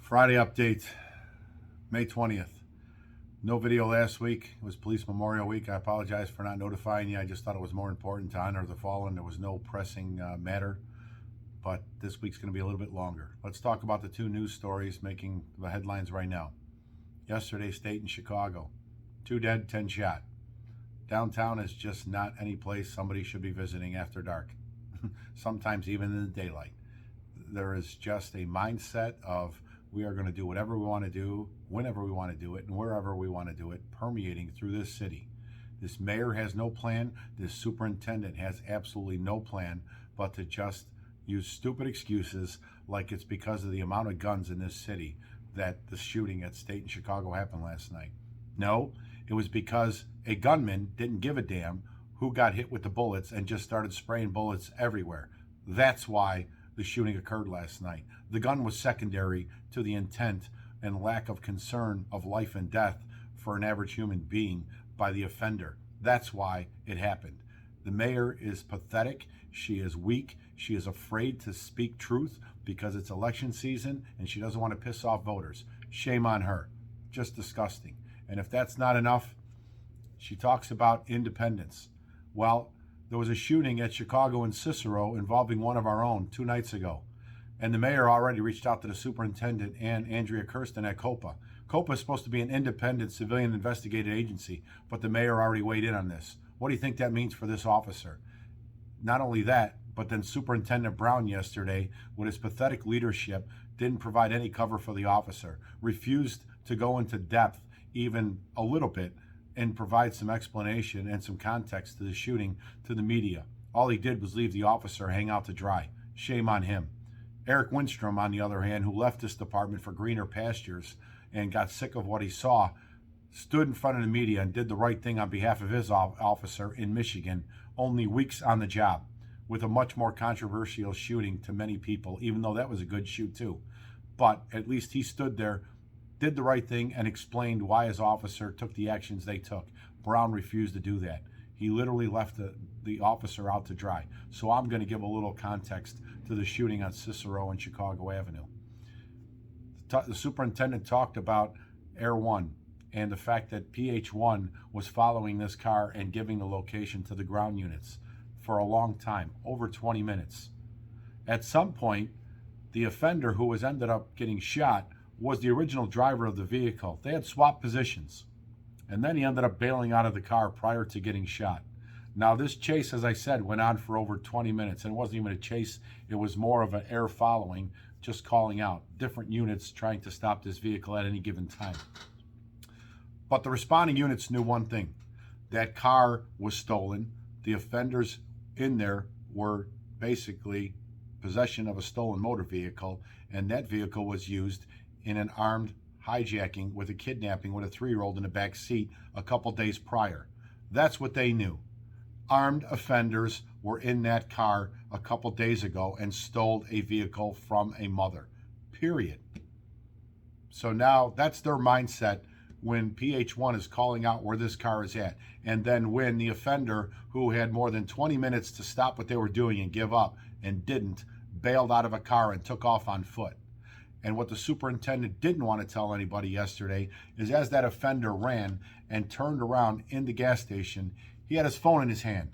Friday update, May 20th. No video last week. It was Police Memorial Week. I apologize for not notifying you. I just thought it was more important to honor the fallen. There was no pressing matter, but this week's going to be a little bit longer. Let's talk about the two news stories making the headlines right now. Yesterday, state in Chicago. 2 dead, 10 shot. Downtown is just not any place somebody should be visiting after dark, sometimes even in the daylight. There is just a mindset of we are going to do whatever we want to do, whenever we want to do it, and wherever we want to do it, permeating through this city. This mayor has no plan. This superintendent has absolutely no plan but to just use stupid excuses like it's because of the amount of guns in this city that the shooting at State in Chicago happened last night. No, it was because a gunman didn't give a damn who got hit with the bullets and just started spraying bullets everywhere. That's why the shooting occurred last night. The gun was secondary to the intent and lack of concern of life and death for an average human being by the offender. That's why it happened. The mayor is pathetic. She is weak. She is afraid to speak truth because it's election season and she doesn't want to piss off voters. Shame on her. Just disgusting. And if that's not enough, she talks about independence. Well, there was a shooting at Chicago and Cicero involving one of our own 2 nights ago. And the mayor already reached out to the superintendent and Andrea Kirsten at COPA. COPA is supposed to be an independent civilian investigative agency, but the mayor already weighed in on this. What do you think that means for this officer? Not only that, but then Superintendent Brown yesterday, with his pathetic leadership, didn't provide any cover for the officer, refused to go into depth even a little bit and provide some explanation and some context to the shooting to the media. All he did was leave the officer hang out to dry. Shame on him. Eric Winstrom, on the other hand, who left this department for greener pastures and got sick of what he saw, stood in front of the media and did the right thing on behalf of his officer in Michigan, only weeks on the job, with a much more controversial shooting to many people, even though that was a good shoot too. But at least he stood there, did the right thing, and explained why his officer took the actions they took. Brown refused to do that. He literally left the officer out to dry. So I'm going to give a little context to the shooting on Cicero and Chicago Avenue. The superintendent talked about Air One and the fact that PH1 was following this car and giving the location to the ground units for a long time, over 20 minutes. At some point, the offender who was ended up getting shot was the original driver of the vehicle. They had swapped positions. And then he ended up bailing out of the car prior to getting shot. Now, this chase, as I said, went on for over 20 minutes. And it wasn't even a chase. It was more of an air following, just calling out different units trying to stop this vehicle at any given time. But the responding units knew one thing. That car was stolen. The offenders in there were basically possession of a stolen motor vehicle. And that vehicle was used in an armed hijacking with a kidnapping with a 3-year-old in the back seat a couple days prior. That's what they knew. Armed offenders were in that car a couple days ago and stole a vehicle from a mother. Period. So now that's their mindset when PH1 is calling out where this car is at. And then when the offender, who had more than 20 minutes to stop what they were doing and give up and didn't, bailed out of a car and took off on foot. And what the superintendent didn't want to tell anybody yesterday is as that offender ran and turned around in the gas station, he had his phone in his hand.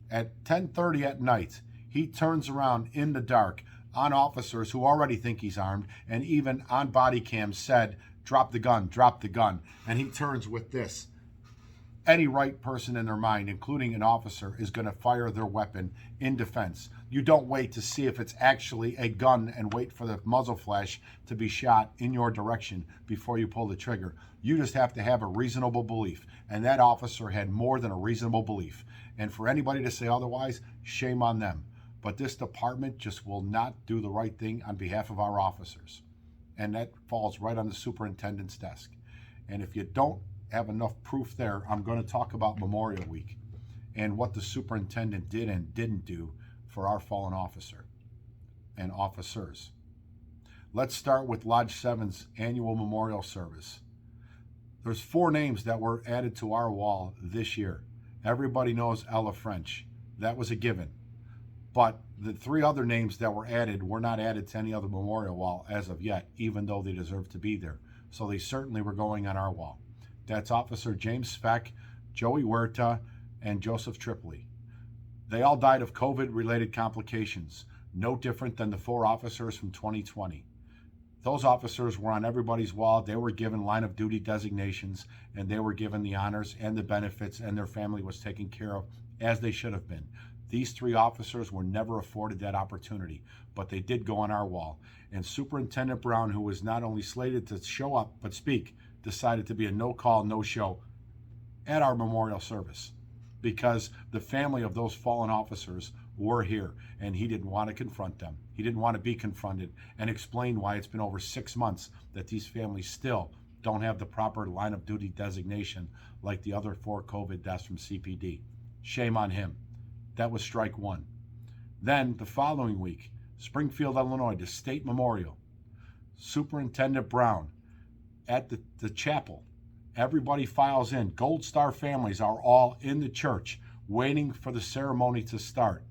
At 10:30 at night, he turns around in the dark on officers who already think he's armed, and even on body cam said, drop the gun, drop the gun. And he turns with this. Any right person in their mind, including an officer, is going to fire their weapon in defense. You don't wait to see if it's actually a gun and wait for the muzzle flash to be shot in your direction before you pull the trigger. You just have to have a reasonable belief. And that officer had more than a reasonable belief. And for anybody to say otherwise, shame on them. But this department just will not do the right thing on behalf of our officers. And that falls right on the superintendent's desk. And if you don't have enough proof there, I'm going to talk about Memorial Week and what the superintendent did and didn't do for our fallen officer and officers. Let's start with Lodge 7's annual memorial service. There's 4 names that were added to our wall this year. Everybody knows Ella French. That was a given. But the three other names that were added were not added to any other memorial wall as of yet, even though they deserve to be there. So they certainly were going on our wall. That's Officer James Speck, Joey Huerta, and Joseph Tripoli. They all died of COVID-related complications, no different than the 4 officers from 2020. Those officers were on everybody's wall. They were given line of duty designations, and they were given the honors and the benefits, and their family was taken care of as they should have been. These 3 officers were never afforded that opportunity, but they did go on our wall. And Superintendent Brown, who was not only slated to show up but speak, decided to be a no-call, no-show at our memorial service because the family of those fallen officers were here, and he didn't want to confront them. He didn't want to be confronted and explain why it's been over 6 months that these families still don't have the proper line of duty designation like the other 4 COVID deaths from CPD. Shame on him. That was strike 1. Then the following week, Springfield, Illinois, the state memorial. Superintendent Brown at the chapel. Everybody files in. Gold Star families are all in the church waiting for the ceremony to start.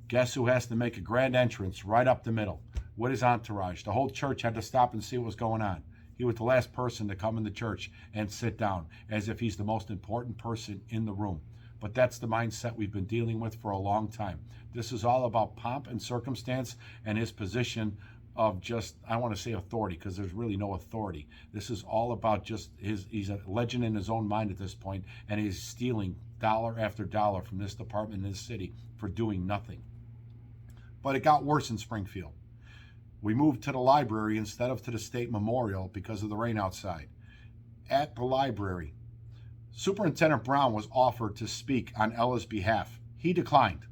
Guess who has to make a grand entrance right up the middle with his entourage? The whole church had to stop and see what was going on. He was the last person to come in the church and sit down as if he's the most important person in the room. But that's the mindset we've been dealing with for a long time. This is all about pomp and circumstance and his position of just, I want to say authority, because there's really no authority. This is all about just he's a legend in his own mind at this point, and he's stealing dollar after dollar from this department in this city for doing nothing. But it got worse in Springfield. We moved to the library instead of to the state memorial because of the rain outside. At the library, Superintendent Brown was offered to speak on Ella's behalf. He declined.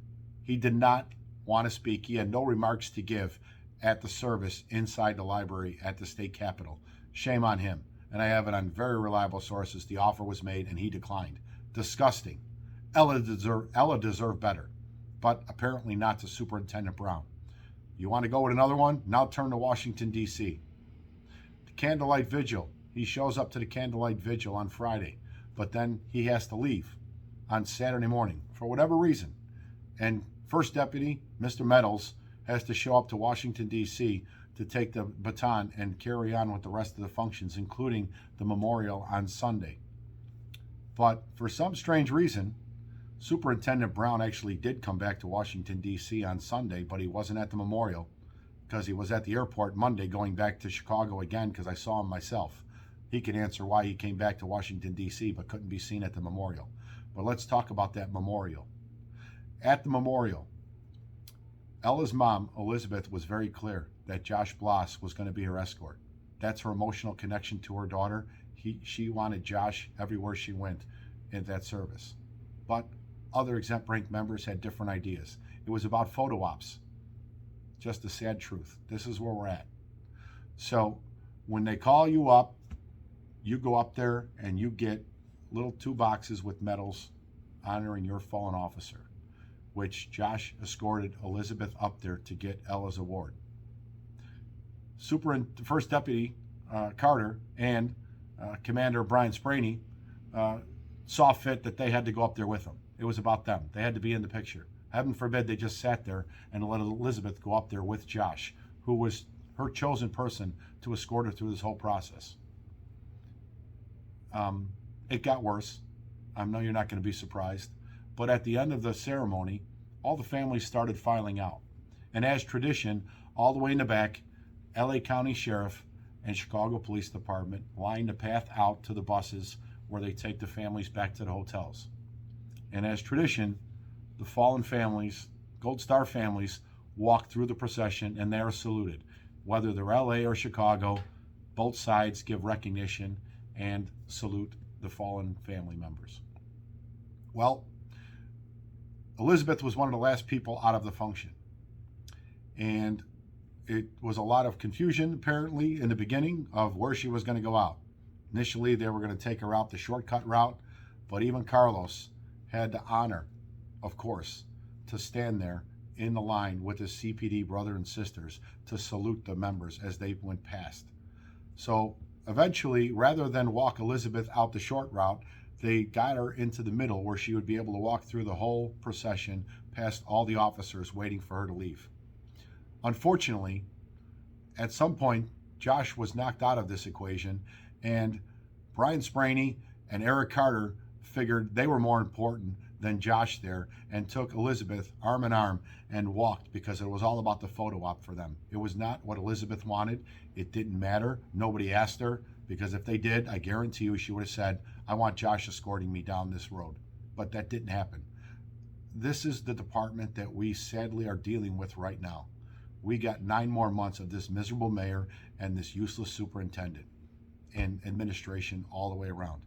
He did not want to speak. He had no remarks to give at the service inside the library at the state capitol. Shame on him. And I have it on very reliable sources. The offer was made and he declined. Disgusting. Ella deserved better, but apparently not to Superintendent Brown. You want to go with another one? Now turn to Washington, D.C. The candlelight vigil. He shows up to the candlelight vigil on Friday, but then he has to leave on Saturday morning for whatever reason. And First Deputy, Mr. Meadows, has to show up to Washington, D.C. to take the baton and carry on with the rest of the functions, including the memorial on Sunday. But for some strange reason, Superintendent Brown actually did come back to Washington, D.C. on Sunday, but he wasn't at the memorial because he was at the airport Monday going back to Chicago again because I saw him myself. He can answer why he came back to Washington, D.C., but couldn't be seen at the memorial. But let's talk about that memorial. At the memorial, Ella's mom, Elizabeth, was very clear that Josh Bloss was going to be her escort. That's her emotional connection to her daughter. She wanted Josh everywhere she went in that service. But other exempt rank members had different ideas. It was about photo ops. Just the sad truth. This is where we're at. So when they call you up, you go up there and you get little 2 boxes with medals honoring your fallen officer, which Josh escorted Elizabeth up there to get Ella's award. First Deputy Carter and Commander Brian Spraney saw fit that they had to go up there with him. It was about them. They had to be in the picture. Heaven forbid they just sat there and let Elizabeth go up there with Josh, who was her chosen person to escort her through this whole process. It got worse. I know you're not going to be surprised. But at the end of the ceremony, all the families started filing out. And as tradition, all the way in the back, LA County Sheriff and Chicago Police Department lined the path out to the buses where they take the families back to the hotels. And as tradition, the fallen families, Gold Star families, walk through the procession and they are saluted. Whether they're LA or Chicago, both sides give recognition and salute the fallen family members. Well, Elizabeth was one of the last people out of the function. And it was a lot of confusion, apparently, in the beginning of where she was going to go out. Initially, they were going to take her out the shortcut route, but even Carlos had the honor, of course, to stand there in the line with his CPD brother and sisters to salute the members as they went past. So eventually, rather than walk Elizabeth out the short route, they got her into the middle where she would be able to walk through the whole procession past all the officers waiting for her to leave. Unfortunately, at some point, Josh was knocked out of this equation, and Brian Spraney and Eric Carter figured they were more important than Josh there and took Elizabeth arm in arm and walked because it was all about the photo op for them. It was not what Elizabeth wanted. It didn't matter. Nobody asked her, because if they did, I guarantee you she would have said, I want Josh escorting me down this road. But that didn't happen. This is the department that we sadly are dealing with right now. We got 9 more months of this miserable mayor and this useless superintendent and administration all the way around.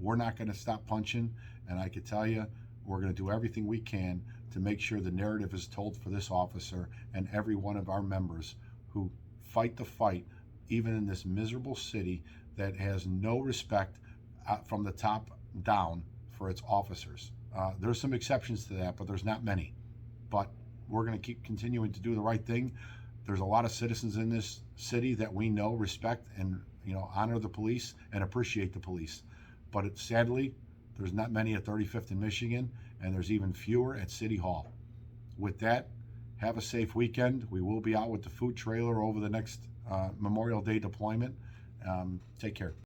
We're not going to stop punching, and I can tell you, we're going to do everything we can to make sure the narrative is told for this officer and every one of our members who fight the fight, even in this miserable city that has no respect from the top down for its officers. There's some exceptions to that, but there's not many. But we're going to keep continuing to do the right thing. There's a lot of citizens in this city that we know respect and honor the police and appreciate the police. But sadly, there's not many at 35th in Michigan, and there's even fewer at City Hall. With that, have a safe weekend. We will be out with the food trailer over the next Memorial Day deployment. Take care.